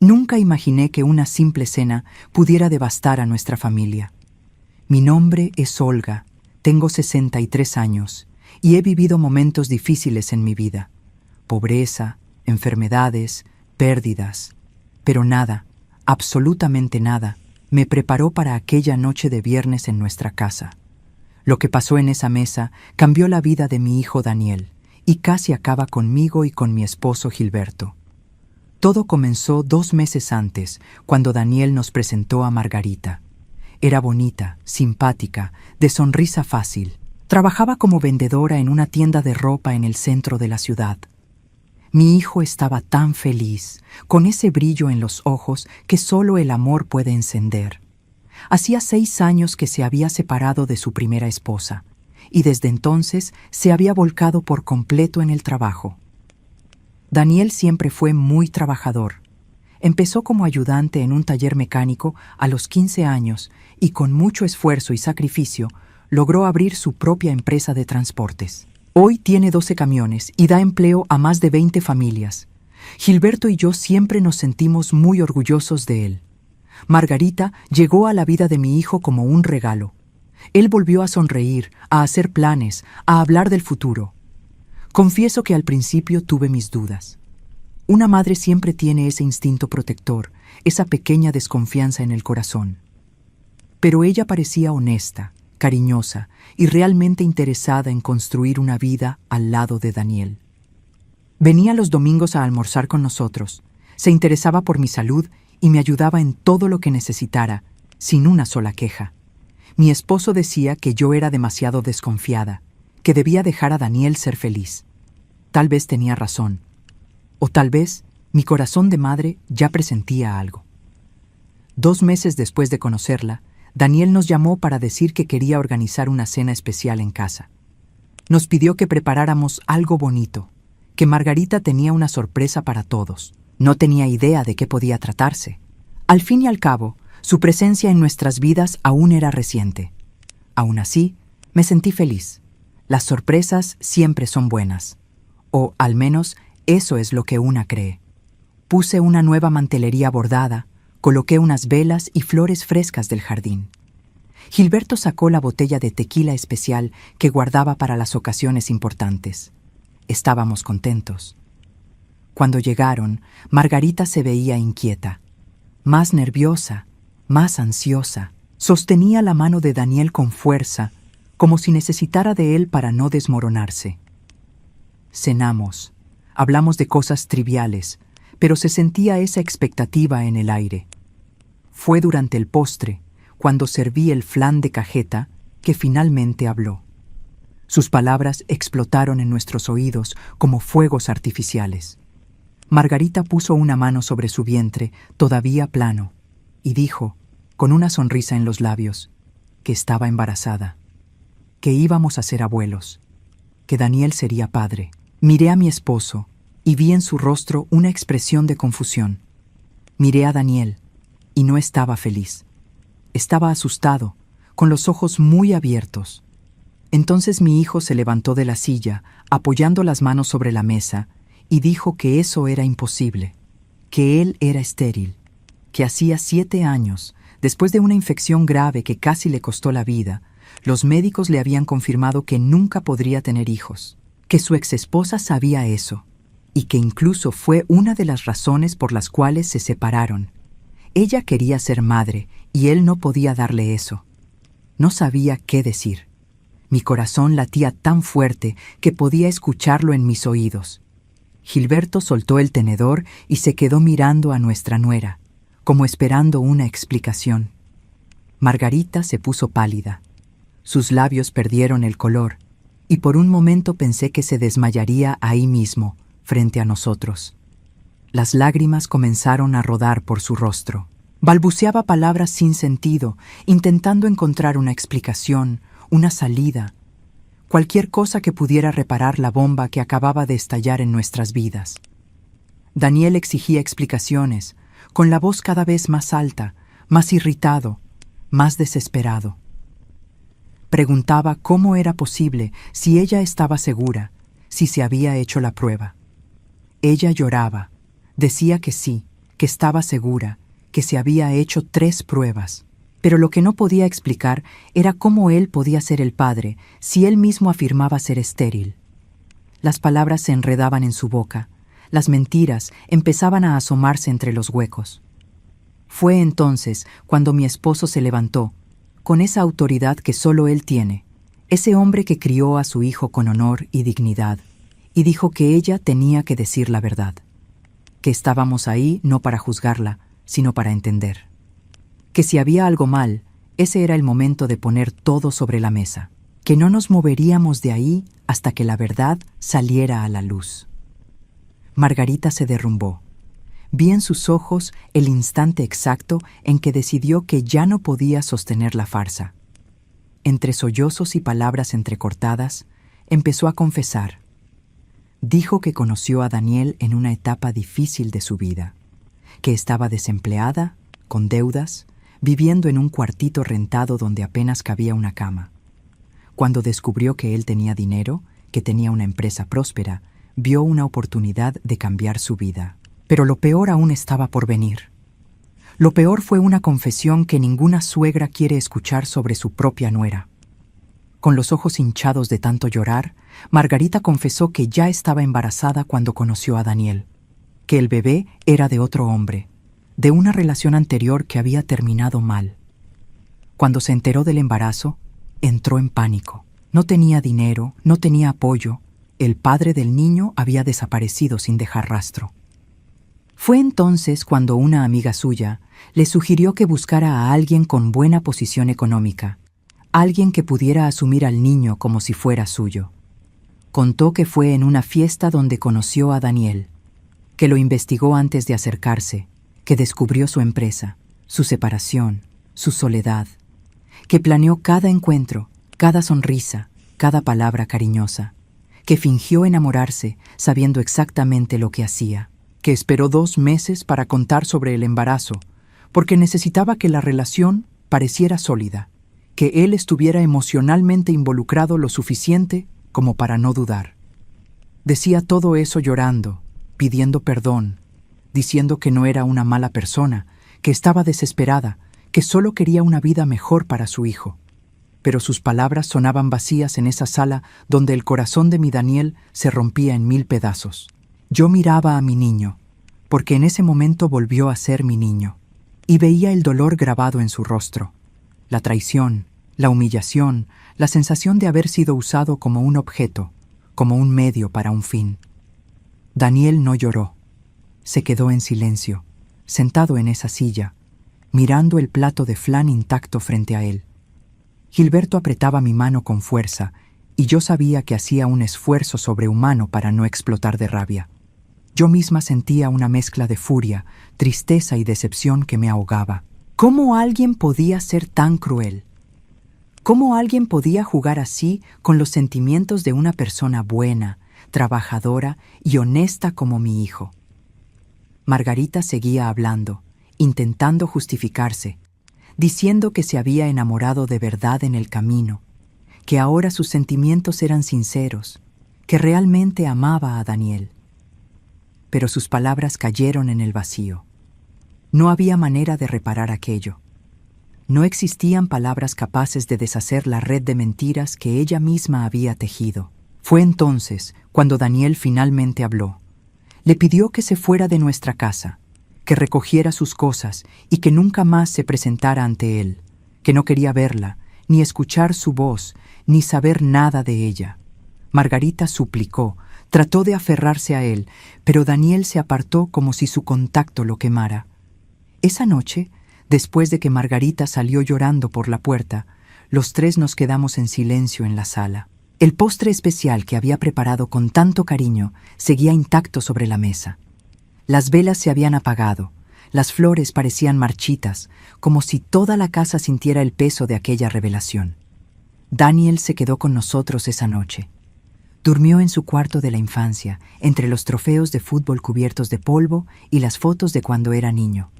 Nunca imaginé que una simple cena pudiera devastar a nuestra familia. Mi nombre es Olga, tengo 63 años y he vivido momentos difíciles en mi vida. Pobreza, enfermedades, pérdidas. Pero nada, absolutamente nada, me preparó para aquella noche de viernes en nuestra casa. Lo que pasó en esa mesa cambió la vida de mi hijo Daniel y casi acaba conmigo y con mi esposo Gilberto. Todo comenzó 2 meses antes, cuando Daniel nos presentó a Margarita. Era bonita, simpática, de sonrisa fácil. Trabajaba como vendedora en una tienda de ropa en el centro de la ciudad. Mi hijo estaba tan feliz, con ese brillo en los ojos que solo el amor puede encender. Hacía 6 años que se había separado de su primera esposa, y desde entonces se había volcado por completo en el trabajo. Daniel siempre fue muy trabajador. Empezó como ayudante en un taller mecánico a los 15 años y con mucho esfuerzo y sacrificio logró abrir su propia empresa de transportes. Hoy tiene 12 camiones y da empleo a más de 20 familias. Gilberto y yo siempre nos sentimos muy orgullosos de él. Margarita llegó a la vida de mi hijo como un regalo. Él volvió a sonreír, a hacer planes, a hablar del futuro. Confieso que al principio tuve mis dudas. Una madre siempre tiene ese instinto protector, esa pequeña desconfianza en el corazón. Pero ella parecía honesta, cariñosa y realmente interesada en construir una vida al lado de Daniel. Venía los domingos a almorzar con nosotros, se interesaba por mi salud y me ayudaba en todo lo que necesitara, sin una sola queja. Mi esposo decía que yo era demasiado desconfiada, que debía dejar a Daniel ser feliz. Tal vez tenía razón. O tal vez mi corazón de madre ya presentía algo. 2 meses después de conocerla, Daniel nos llamó para decir que quería organizar una cena especial en casa. Nos pidió que preparáramos algo bonito, que Margarita tenía una sorpresa para todos. No tenía idea de qué podía tratarse. Al fin y al cabo, su presencia en nuestras vidas aún era reciente. Aún así, me sentí feliz. Las sorpresas siempre son buenas. O, al menos, eso es lo que una cree. Puse una nueva mantelería bordada, coloqué unas velas y flores frescas del jardín. Gilberto sacó la botella de tequila especial que guardaba para las ocasiones importantes. Estábamos contentos. Cuando llegaron, Margarita se veía inquieta, más nerviosa, más ansiosa. Sostenía la mano de Daniel con fuerza, como si necesitara de él para no desmoronarse. Cenamos, hablamos de cosas triviales, pero se sentía esa expectativa en el aire. Fue durante el postre, cuando serví el flan de cajeta, que finalmente habló. Sus palabras explotaron en nuestros oídos como fuegos artificiales. Margarita puso una mano sobre su vientre, todavía plano, y dijo, con una sonrisa en los labios, que estaba embarazada, que íbamos a ser abuelos, que Daniel sería padre. Miré a mi esposo y vi en su rostro una expresión de confusión. Miré a Daniel y no estaba feliz. Estaba asustado, con los ojos muy abiertos. Entonces mi hijo se levantó de la silla, apoyando las manos sobre la mesa, y dijo que eso era imposible, que él era estéril, que hacía 7 años, después de una infección grave que casi le costó la vida, los médicos le habían confirmado que nunca podría tener hijos, que su exesposa sabía eso, y que incluso fue una de las razones por las cuales se separaron. Ella quería ser madre, y él no podía darle eso. No sabía qué decir. Mi corazón latía tan fuerte que podía escucharlo en mis oídos. Gilberto soltó el tenedor y se quedó mirando a nuestra nuera, como esperando una explicación. Margarita se puso pálida. Sus labios perdieron el color, y por un momento pensé que se desmayaría ahí mismo, frente a nosotros. Las lágrimas comenzaron a rodar por su rostro. Balbuceaba palabras sin sentido, intentando encontrar una explicación, una salida, cualquier cosa que pudiera reparar la bomba que acababa de estallar en nuestras vidas. Daniel exigía explicaciones, con la voz cada vez más alta, más irritado, más desesperado. Preguntaba cómo era posible, si ella estaba segura, si se había hecho la prueba. Ella lloraba, decía que sí, que estaba segura, que se había hecho 3 pruebas. Pero lo que no podía explicar era cómo él podía ser el padre si él mismo afirmaba ser estéril. Las palabras se enredaban en su boca, las mentiras empezaban a asomarse entre los huecos. Fue entonces cuando mi esposo se levantó, con esa autoridad que solo él tiene, ese hombre que crió a su hijo con honor y dignidad, y dijo que ella tenía que decir la verdad, que estábamos ahí no para juzgarla, sino para entender. Que si había algo mal, ese era el momento de poner todo sobre la mesa, que no nos moveríamos de ahí hasta que la verdad saliera a la luz. Margarita se derrumbó. Vi en sus ojos el instante exacto en que decidió que ya no podía sostener la farsa. Entre sollozos y palabras entrecortadas, empezó a confesar. Dijo que conoció a Daniel en una etapa difícil de su vida, que estaba desempleada, con deudas, viviendo en un cuartito rentado donde apenas cabía una cama. Cuando descubrió que él tenía dinero, que tenía una empresa próspera, vio una oportunidad de cambiar su vida. Pero lo peor aún estaba por venir. Lo peor fue una confesión que ninguna suegra quiere escuchar sobre su propia nuera. Con los ojos hinchados de tanto llorar, Margarita confesó que ya estaba embarazada cuando conoció a Daniel, que el bebé era de otro hombre, de una relación anterior que había terminado mal. Cuando se enteró del embarazo, entró en pánico. No tenía dinero, no tenía apoyo. El padre del niño había desaparecido sin dejar rastro. Fue entonces cuando una amiga suya le sugirió que buscara a alguien con buena posición económica, alguien que pudiera asumir al niño como si fuera suyo. Contó que fue en una fiesta donde conoció a Daniel, que lo investigó antes de acercarse, que descubrió su empresa, su separación, su soledad, que planeó cada encuentro, cada sonrisa, cada palabra cariñosa, que fingió enamorarse sabiendo exactamente lo que hacía, que esperó 2 meses para contar sobre el embarazo, porque necesitaba que la relación pareciera sólida, que él estuviera emocionalmente involucrado lo suficiente como para no dudar. Decía todo eso llorando, pidiendo perdón, diciendo que no era una mala persona, que estaba desesperada, que solo quería una vida mejor para su hijo. Pero sus palabras sonaban vacías en esa sala donde el corazón de mi Daniel se rompía en 1000 pedazos. Yo miraba a mi niño, porque en ese momento volvió a ser mi niño, y veía el dolor grabado en su rostro, la traición, la humillación, la sensación de haber sido usado como un objeto, como un medio para un fin. Daniel no lloró. Se quedó en silencio, sentado en esa silla, mirando el plato de flan intacto frente a él. Gilberto apretaba mi mano con fuerza, y yo sabía que hacía un esfuerzo sobrehumano para no explotar de rabia. Yo misma sentía una mezcla de furia, tristeza y decepción que me ahogaba. ¿Cómo alguien podía ser tan cruel? ¿Cómo alguien podía jugar así con los sentimientos de una persona buena, trabajadora y honesta como mi hijo? Margarita seguía hablando, intentando justificarse, diciendo que se había enamorado de verdad en el camino, que ahora sus sentimientos eran sinceros, que realmente amaba a Daniel. Pero sus palabras cayeron en el vacío. No había manera de reparar aquello. No existían palabras capaces de deshacer la red de mentiras que ella misma había tejido. Fue entonces cuando Daniel finalmente habló. Le pidió que se fuera de nuestra casa, que recogiera sus cosas y que nunca más se presentara ante él, que no quería verla, ni escuchar su voz, ni saber nada de ella. Margarita suplicó, trató de aferrarse a él, pero Daniel se apartó como si su contacto lo quemara. Esa noche, después de que Margarita salió llorando por la puerta, los 3 nos quedamos en silencio en la sala. El postre especial que había preparado con tanto cariño seguía intacto sobre la mesa. Las velas se habían apagado, las flores parecían marchitas, como si toda la casa sintiera el peso de aquella revelación. Daniel se quedó con nosotros esa noche. Durmió en su cuarto de la infancia, entre los trofeos de fútbol cubiertos de polvo y las fotos de cuando era niño.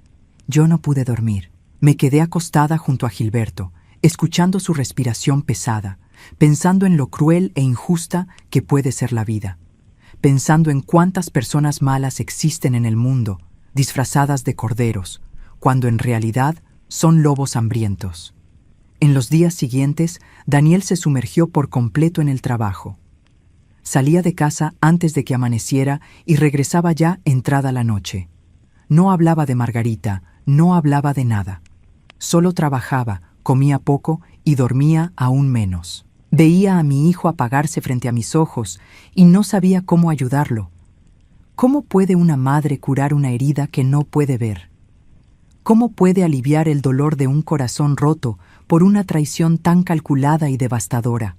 Yo no pude dormir. Me quedé acostada junto a Gilberto, escuchando su respiración pesada, pensando en lo cruel e injusta que puede ser la vida, pensando en cuántas personas malas existen en el mundo, disfrazadas de corderos, cuando en realidad son lobos hambrientos. En los días siguientes, Daniel se sumergió por completo en el trabajo. Salía de casa antes de que amaneciera y regresaba ya entrada la noche. No hablaba de Margarita, no hablaba de nada. Solo trabajaba, comía poco y dormía aún menos. Veía a mi hijo apagarse frente a mis ojos y no sabía cómo ayudarlo. ¿Cómo puede una madre curar una herida que no puede ver? ¿Cómo puede aliviar el dolor de un corazón roto por una traición tan calculada y devastadora?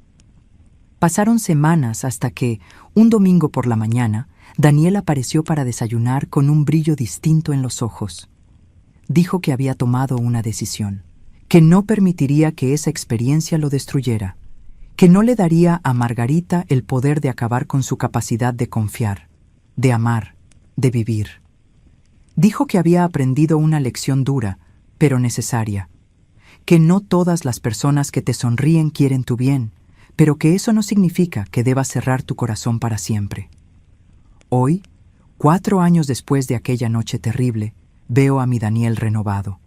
Pasaron semanas hasta que, un domingo por la mañana, Daniel apareció para desayunar con un brillo distinto en los ojos. Dijo que había tomado una decisión, que no permitiría que esa experiencia lo destruyera, que no le daría a Margarita el poder de acabar con su capacidad de confiar, de amar, de vivir. Dijo que había aprendido una lección dura, pero necesaria, que no todas las personas que te sonríen quieren tu bien, pero que eso no significa que debas cerrar tu corazón para siempre. Hoy, 4 años después de aquella noche terrible, veo a mi Daniel renovado.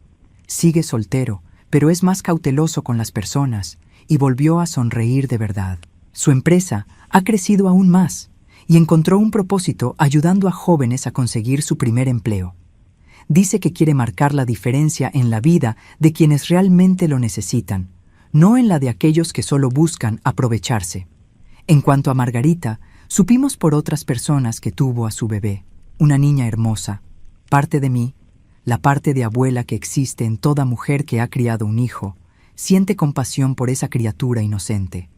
Sigue soltero, pero es más cauteloso con las personas y volvió a sonreír de verdad. Su empresa ha crecido aún más y encontró un propósito ayudando a jóvenes a conseguir su primer empleo. Dice que quiere marcar la diferencia en la vida de quienes realmente lo necesitan, no en la de aquellos que solo buscan aprovecharse. En cuanto a Margarita, supimos por otras personas que tuvo a su bebé, una niña hermosa, parte de mí, la parte de abuela que existe en toda mujer que ha criado un hijo, siente compasión por esa criatura inocente.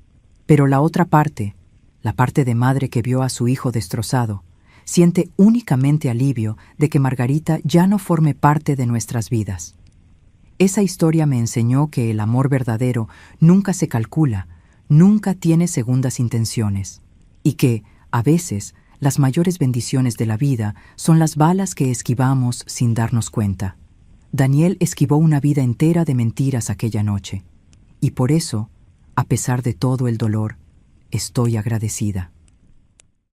Pero la otra parte, la parte de madre que vio a su hijo destrozado, siente únicamente alivio de que Margarita ya no forme parte de nuestras vidas. Esa historia me enseñó que el amor verdadero nunca se calcula, nunca tiene segundas intenciones, y que, a veces, las mayores bendiciones de la vida son las balas que esquivamos sin darnos cuenta. Daniel esquivó una vida entera de mentiras aquella noche, y por eso, a pesar de todo el dolor, estoy agradecida.